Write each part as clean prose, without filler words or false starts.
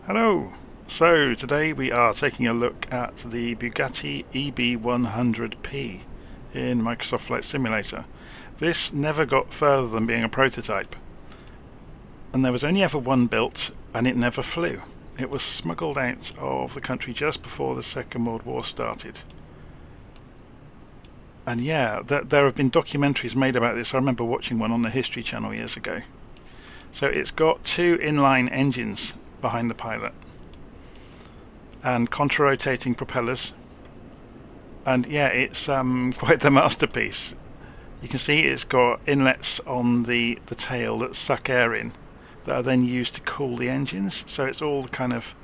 Hello! So today we are taking a look at the Bugatti EB100P in Microsoft Flight Simulator. This never got further than being a prototype, and there was only ever one built and it never flew. It was smuggled out of the country just before the Second World War started. And yeah, there have been documentaries made about this. I remember watching one on the History Channel years ago. So it's got two inline engines behind the pilot and contra-rotating propellers, and yeah, it's quite the masterpiece. You can see it's got inlets on the tail that suck air in that are then used to cool the engines, so it's all kind of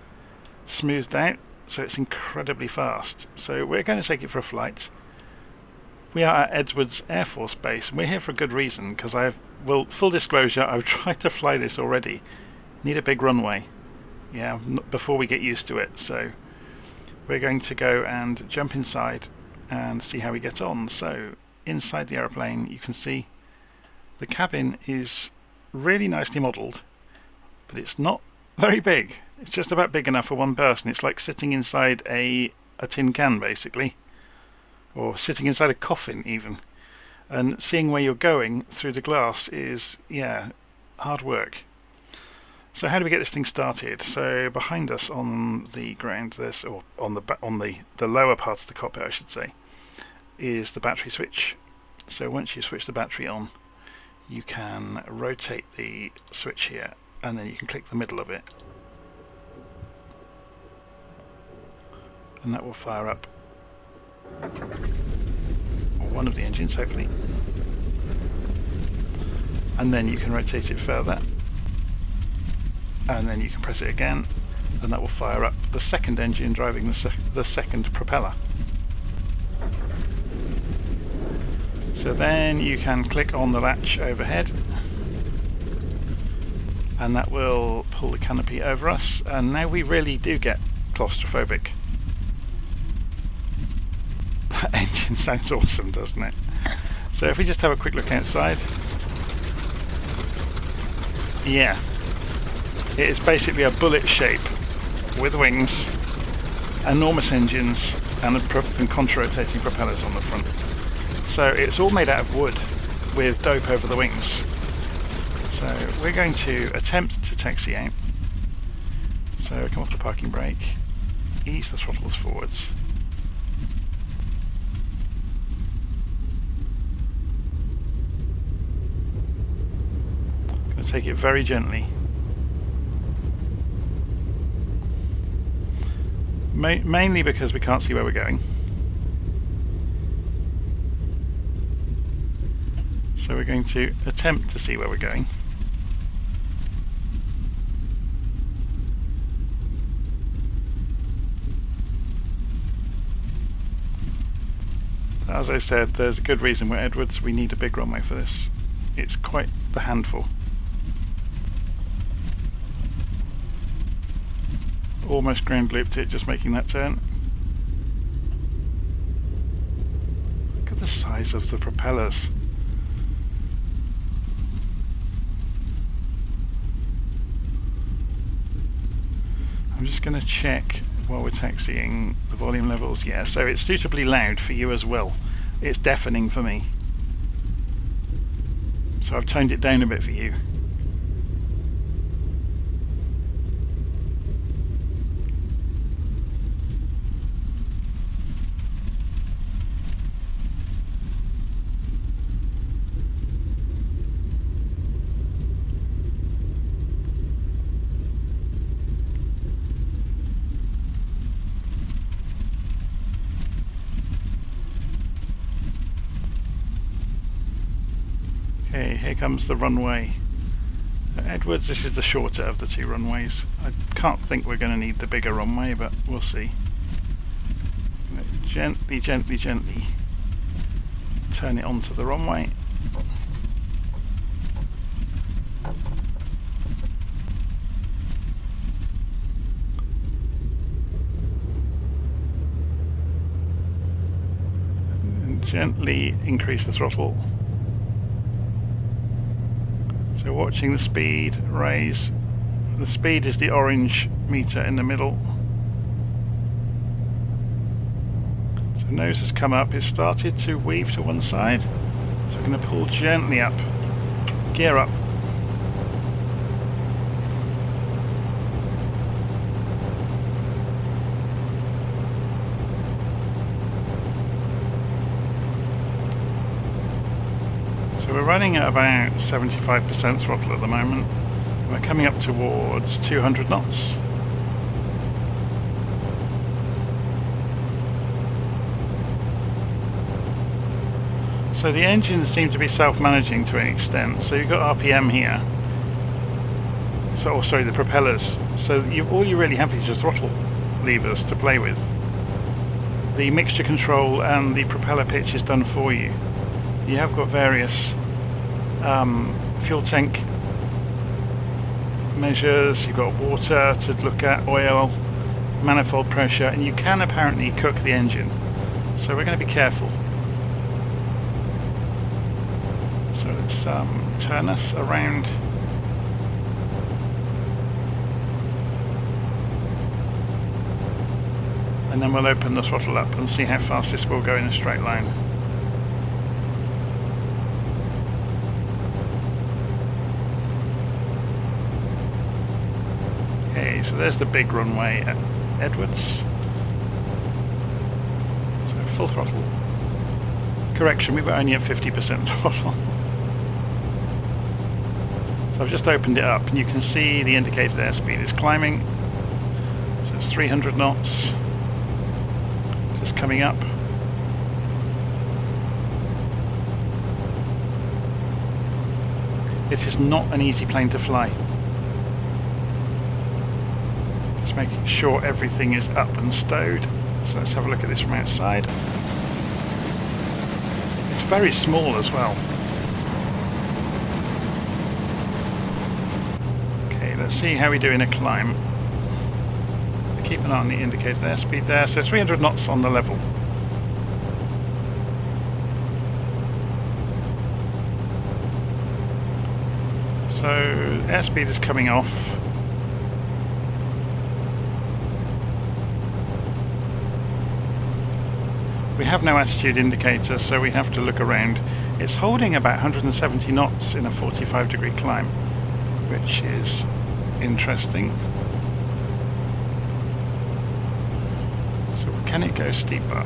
smoothed out, so it's incredibly fast. So we're going to take it for a flight. We are at Edwards Air Force Base, and we're here for a good reason, because full disclosure, I've tried to fly this already. Need a big runway. Yeah, before we get used to it. So we're going to go and jump inside and see how we get on. So inside the aeroplane, you can see the cabin is really nicely modelled, but it's not very big. It's just about big enough for one person. It's like sitting inside a tin can, basically, or sitting inside a coffin even. And seeing where you're going through the glass is, yeah, hard work. So how do we get this thing started? So behind us on the ground, or on the lower part of the cockpit, I should say, is the battery switch. So once you switch the battery on, you can rotate the switch here, and then you can click the middle of it, and that will fire up one of the engines, hopefully, and then you can rotate it further, and then you can press it again, and that will fire up the second engine driving the second propeller. So then you can click on the latch overhead, and that will pull the canopy over us, and now we really do get claustrophobic. That engine sounds awesome, doesn't it? So if we just have a quick look outside, yeah, it is basically a bullet shape with wings, enormous engines, and contra-rotating propellers on the front. So it's all made out of wood with dope over the wings. So we're going to attempt to taxi out. So come off the parking brake, ease the throttles forwards. Going to take it very gently. Mainly because we can't see where we're going. So we're going to attempt to see where we're going. As I said, there's a good reason we're Edwards. We need a big runway for this. It's quite the handful. Almost ground looped it just making that turn. Look at the size of the propellers. I'm just going to check while we're taxiing the volume levels. Yeah, so it's suitably loud for you as well. It's deafening for me. So I've toned it down a bit for you. Okay, here comes the runway. At Edwards, this is the shorter of the two runways. I can't think we're going to need the bigger runway, but we'll see. Gently, gently, gently turn it onto the runway. And gently increase the throttle. So watching the speed raise The speed is the orange meter in the middle. So nose has come up, it's started to weave to one side. So we're going to pull gently up, gear up. So we're running at about 75% throttle at the moment. We're coming up towards 200 knots. So the engines seem to be self-managing to an extent. So you've got RPM here. So, oh, sorry, the propellers. So all you really have is your throttle levers to play with. The mixture control and the propeller pitch is done for you. You have got various fuel tank measures, you've got water to look at, oil, manifold pressure, and you can apparently cook the engine. So we're going to be careful. So let's turn us around. And then we'll open the throttle up and see how fast this will go in a straight line. Okay, so there's the big runway at Edwards. So full throttle. Correction, we were only at 50% throttle. So I've just opened it up and you can see the indicated airspeed is climbing. So it's 300 knots. Just coming up. It is not an easy plane to fly. Just making sure everything is up and stowed. So let's have a look at this from outside. It's very small as well. Okay, let's see how we do in a climb. Keep an eye on the indicated airspeed there. So 300 knots on the level. So airspeed is coming off. We have no attitude indicator, so we have to look around. It's holding about 170 knots in a 45-degree climb, which is interesting. So can it go steeper?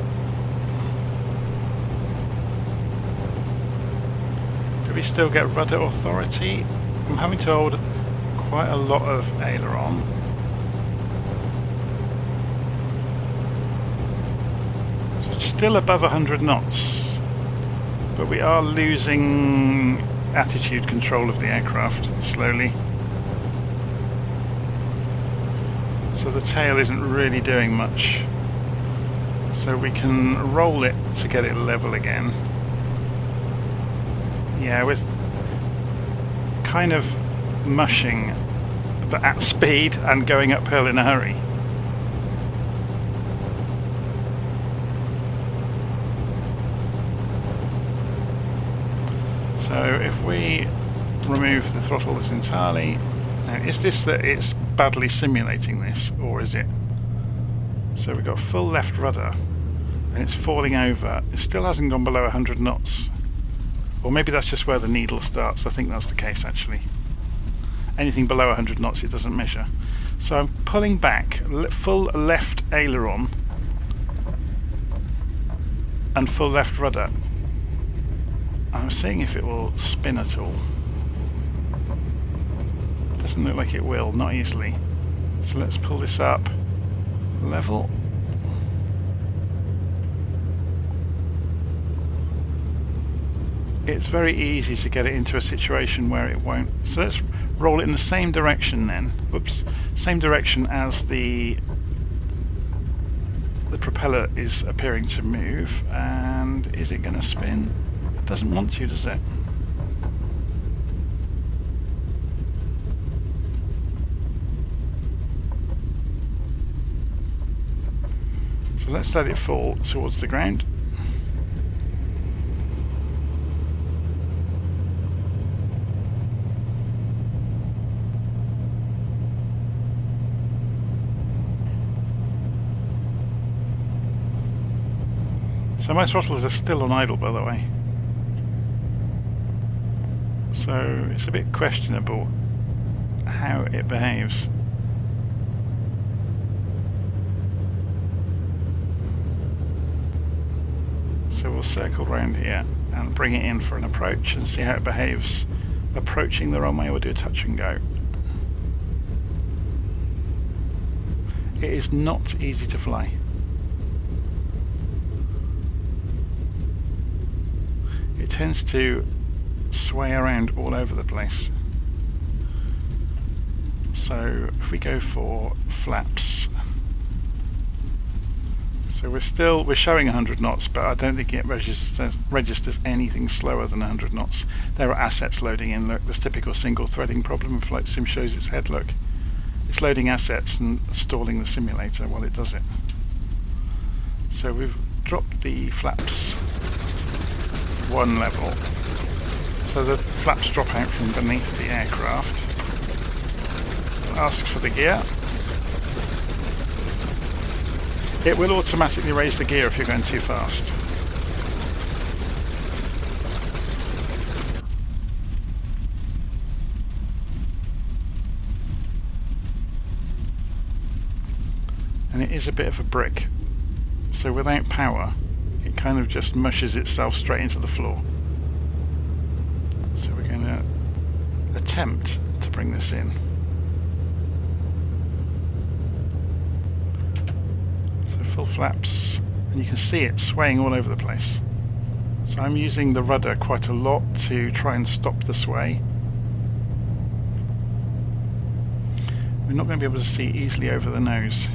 Do we still get rudder authority? I'm having to hold quite a lot of aileron. So it's still above 100 knots, but we are losing attitude control of the aircraft slowly. So the tail isn't really doing much. So we can roll it to get it level again. Yeah, with kind of mushing, but at speed and going uphill in a hurry. So if we remove the throttles entirely, now is this that it's badly simulating this, or is it? So we've got full left rudder and it's falling over. It still hasn't gone below 100 knots. Or maybe that's just where the needle starts. I think that's the case actually. Anything below 100 knots it doesn't measure. So I'm pulling back, full left aileron and full left rudder. I'm seeing if it will spin at all. Doesn't look like it will, not easily. So let's pull this up. Level. It's very easy to get it into a situation where it won't. So let's roll it in the same direction then. Whoops. Same direction as the propeller is appearing to move. And is it going to spin? It doesn't want to, does it? So let's let it fall towards the ground. So my throttles are still on idle, by the way. So it's a bit questionable how it behaves. So we'll circle round here and bring it in for an approach and see how it behaves approaching the runway. We'll do a touch and go. It is not easy to fly. It tends to sway around all over the place. So if we go for flaps, so we're showing 100 knots, but I don't think it registers anything slower than 100 knots. There are assets loading in. Look, this typical single threading problem. Flight Sim shows its head. Look, it's loading assets and stalling the simulator while it does it. So we've dropped the flaps one level, so the flaps drop out from beneath the aircraft. Ask for the gear. It will automatically raise the gear if you're going too fast. And it is a bit of a brick, so without power it kind of just mushes itself straight into the floor. So we're going to attempt to bring this in. So full flaps, and you can see it swaying all over the place. So I'm using the rudder quite a lot to try and stop the sway. We're not going to be able to see easily over the nose.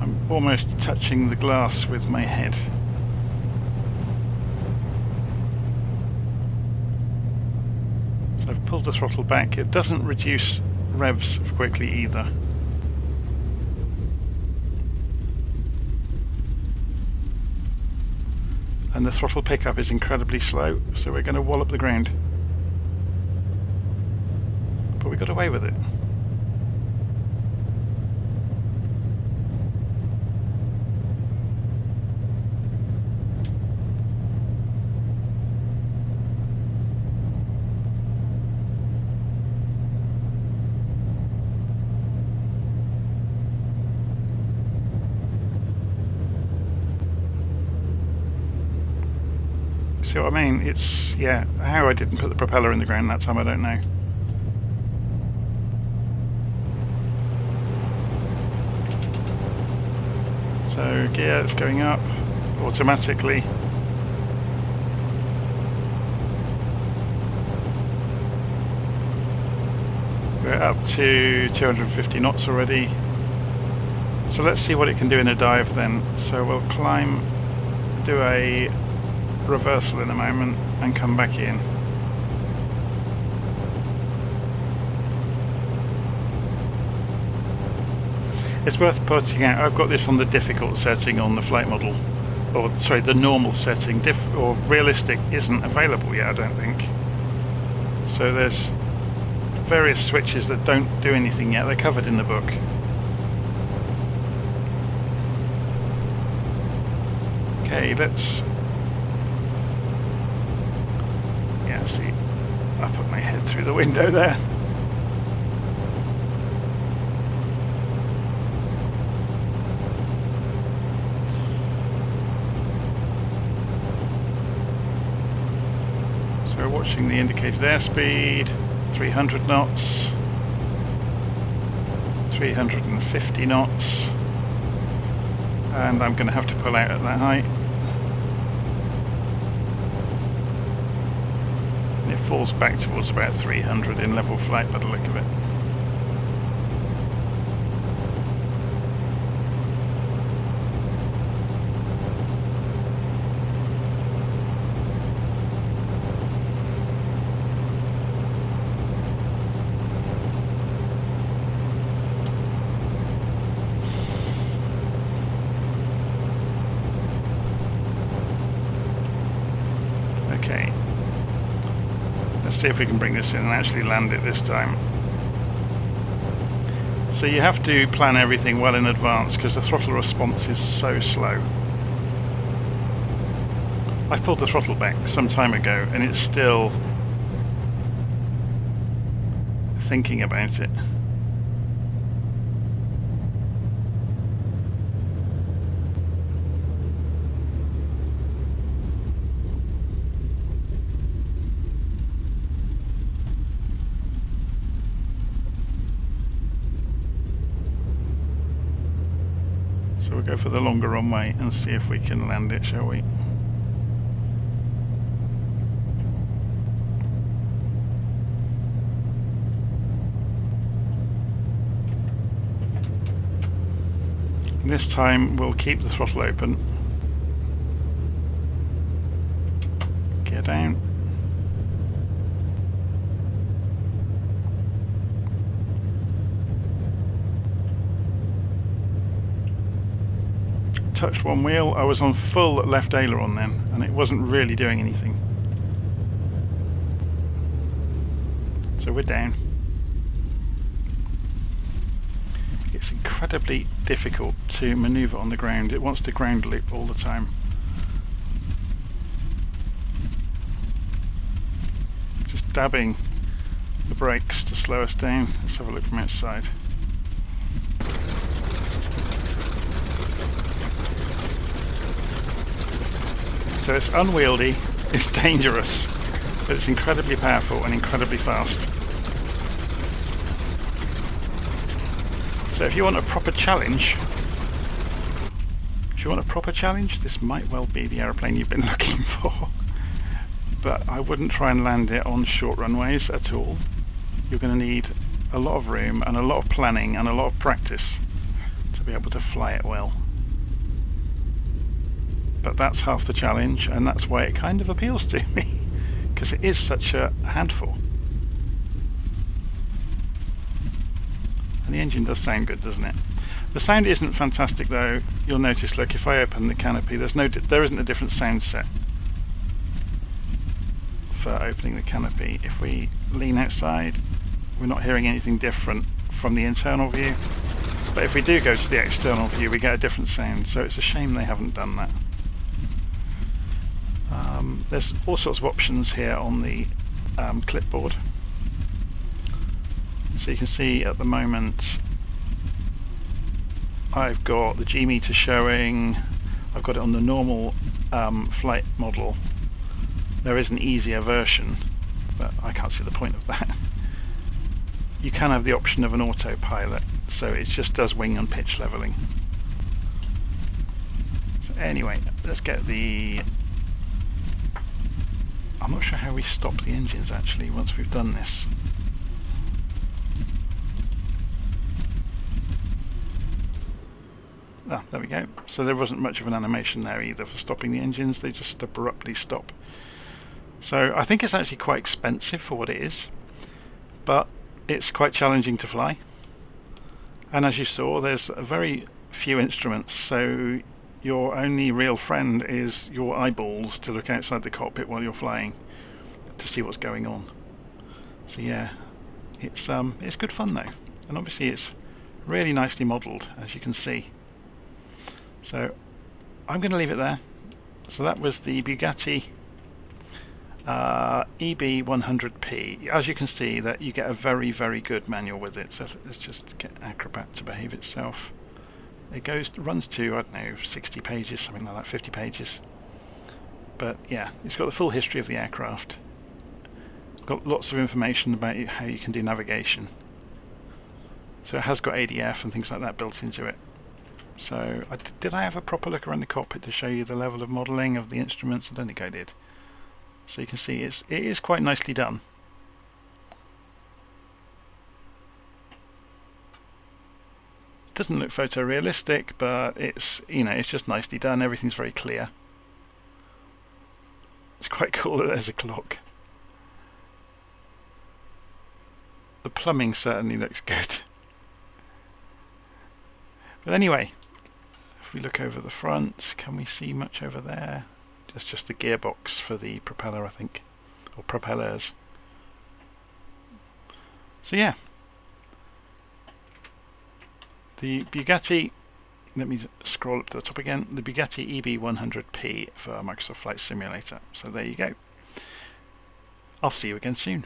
I'm almost touching the glass with my head. So I've pulled the throttle back. It doesn't reduce revs quickly either. And the throttle pickup is incredibly slow, so we're going to wallop the ground. But we got away with it. See what I mean? It's, yeah, how I didn't put the propeller in the ground that time, I don't know. So gear is going up automatically. We're up to 250 knots already. So let's see what it can do in a dive then. So we'll climb, do a reversal in a moment and come back in. It's worth pointing out I've got this on the difficult setting on the flight model, or sorry, the normal setting. Or realistic isn't available yet, I don't think. So there's various switches that don't do anything yet. They're covered in the book. Okay, let's see, I put my head through the window there. So we're watching the indicated airspeed, 300 knots, 350 knots, and I'm going to have to pull out at that height. It falls back towards about 300 in level flight by the look of it. Okay. Let's see if we can bring this in and actually land it this time. So you have to plan everything well in advance because the throttle response is so slow. I pulled the throttle back some time ago and it's still thinking about it. So we'll go for the longer runway and see if we can land it, shall we? This time we'll keep the throttle open. Gear down. Touched one wheel. I was on full left aileron then, and it wasn't really doing anything. So we're down. It's incredibly difficult to manoeuvre on the ground. It wants to ground loop all the time. Just dabbing the brakes to slow us down. Let's have a look from outside. So it's unwieldy, it's dangerous, but it's incredibly powerful and incredibly fast. So if you want a proper challenge, this might well be the aeroplane you've been looking for. But I wouldn't try and land it on short runways at all. You're going to need a lot of room and a lot of planning and a lot of practice to be able to fly it well. But that's half the challenge, and that's why it kind of appeals to me, because it is such a handful. And the engine does sound good, doesn't it? The sound isn't fantastic though. You'll notice, look, if I open the canopy, there isn't a different sound set for opening the canopy. If we lean outside, we're not hearing anything different from the internal view. But if we do go to the external view, we get a different sound, so it's a shame they haven't done that. There's all sorts of options here on the clipboard. So you can see at the moment I've got the G meter showing. I've got it on the normal flight model. There is an easier version, but I can't see the point of that. You can have the option of an autopilot, so it just does wing and pitch leveling. So anyway, let's get the... I'm not sure how we stop the engines actually once we've done this. Ah, there we go. So there wasn't much of an animation there either for stopping the engines, they just abruptly stop. So I think it's actually quite expensive for what it is, but it's quite challenging to fly. And as you saw, there's very few instruments, so your only real friend is your eyeballs to look outside the cockpit while you're flying to see what's going on. So yeah, it's good fun though, and obviously it's really nicely modelled, as you can see. So I'm going to leave it there. So that was the Bugatti EB100P. As you can see, that you get a very, very good manual with it. So let's just get Acrobat to behave itself. It runs to, I don't know, 60 pages, something like that, 50 pages. But yeah, it's got the full history of the aircraft. Got lots of information about how you can do navigation. So it has got ADF and things like that built into it. So did I have a proper look around the cockpit to show you the level of modelling of the instruments? I don't think I did. So you can see it is quite nicely done. It doesn't look photorealistic, but it's just nicely done. Everything's very clear. It's quite cool that there's a clock. The plumbing certainly looks good. But anyway, if we look over the front, can we see much over there? That's just the gearbox for the propeller, I think, or propellers. So yeah, the Bugatti let me scroll up to the top again, the Bugatti EB100P for Microsoft Flight Simulator. So there you go. I'll see you again soon.